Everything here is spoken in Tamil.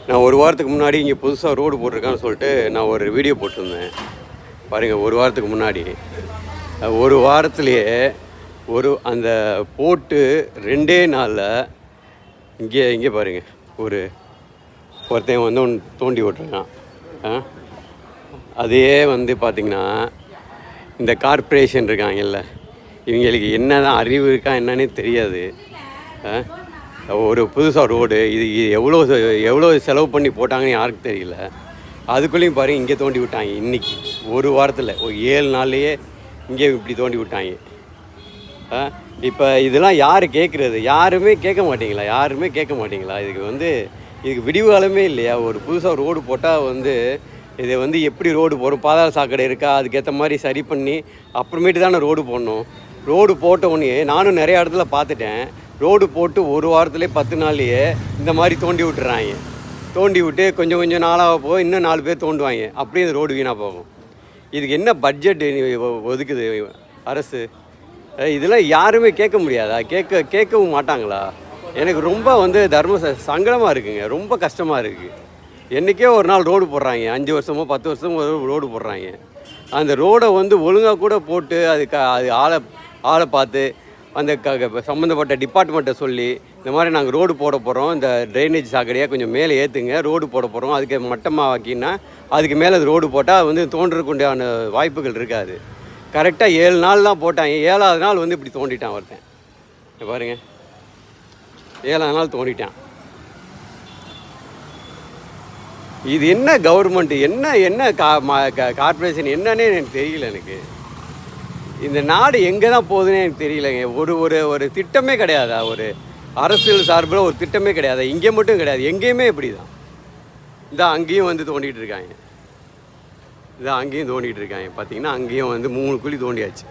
நான் ஒரு வாரத்துக்கு முன்னாடி இங்கே புதுசாக ரோடு போட்டிருக்கான்னு சொல்லிட்டு நான் ஒரு வீடியோ போட்டிருந்தேன் பாருங்கள். ஒரு வாரத்துக்கு முன்னாடி ஒரு வாரத்துலேயே அந்த போட்டு 2 நாளில் இங்கே பாருங்கள் ஒருத்தன் வந்து ஒன்று தோண்டி விட்டுருக்கான். அதே வந்து பார்த்திங்கன்னா இந்த கார்ப்பரேஷன் இருக்காங்கல்ல, இவங்களுக்கு என்ன தான் அறிவு இருக்கா என்னன்னே தெரியாது. ஒரு புதுசாக ரோடு இது எவ்வளோ செலவு பண்ணி போட்டாங்கன்னு யாருக்கும் தெரியல. அதுக்குள்ளேயும் பாருங்கள் இங்கே தோண்டி விட்டாங்க. இன்றைக்கி ஒரு வாரத்தில் ஒரு 7 நாள்லேயே இங்கே இப்படி தோண்டி விட்டாங்க. இப்போ இதெல்லாம் யார் கேட்குறது? யாருமே கேட்க மாட்டீங்களா? இதுக்கு விடிவு காலமே இல்லையா? ஒரு புதுசாக ரோடு போட்டால் இதை எப்படி ரோடு போகிறோம், பாதாள சாக்கடை இருக்கா, அதுக்கேற்ற மாதிரி சரி பண்ணி அப்புறமேட்டு தானே ரோடு போடணும். ரோடு போட்ட உடனே நானும் நிறையா இடத்துல பார்த்துட்டேன். ரோடு போட்டு ஒரு வாரத்துலேயே 10 நாள்லேயே இந்த மாதிரி தோண்டி விட்டுறாங்க. தோண்டி விட்டு கொஞ்சம் நாளாக போக இன்னும் 4 பேர் தோண்டுவாங்க. அப்படியே இந்த ரோடு வீணாக போகும். இதுக்கு என்ன பட்ஜெட் ஒதுக்குது அரசு? இதெல்லாம் யாருமே கேட்க முடியாதா? கேட்கவும் மாட்டாங்களா? எனக்கு ரொம்ப சங்கடமாக இருக்குங்க. ரொம்ப கஷ்டமாக இருக்குது. என்றைக்கே ஒரு நாள் ரோடு போடுறாங்க. 5 வருஷமோ 10 வருஷமோ ரோடு போடுறாங்க. அந்த ரோடை ஒழுங்காக கூட போட்டு அது ஆளை பார்த்து அந்த சம்மந்தப்பட்ட டிபார்ட்மெண்ட்டை சொல்லி இந்த மாதிரி நாங்கள் ரோடு போட போகிறோம், இந்த ட்ரைனேஜ் சாக்கடையாக கொஞ்சம் மேலே ஏற்றுங்க, ரோடு போட போகிறோம், அதுக்கு மட்டமாக ஆக்கினா அதுக்கு மேலே அது ரோடு போட்டால் தோன்றதுக்குண்டான வாய்ப்புகள் இருக்காது. கரெக்டாக 7 நாள் தான் போட்டாங்க. 7ஆவது நாள் இப்படி தோண்டிட்டான் ஒருத்தன். பாருங்கள், 7ஆவது நாள் தோண்டிட்டான். இது என்ன கவர்மெண்ட்டு, என்ன கார்ப்பரேஷன் என்னன்னே எனக்கு தெரியல. எனக்கு இந்த நாடு எங்கே தான் போகுதுன்னே எனக்கு தெரியலைங்க. ஒரு திட்டமே கிடையாதா? ஒரு அரசியல் சார்பில் ஒரு திட்டமே கிடையாது. இங்கே மட்டும் கிடையாது, எங்கேயுமே இப்படி தான். இதான் அங்கேயும் தோண்டிகிட்டு இருக்காங்க. இதான் அங்கேயும் தோண்டிகிட்டு இருக்காங்க. பார்த்தீங்கன்னா அங்கேயும் 3 குழி தோண்டியாச்சு.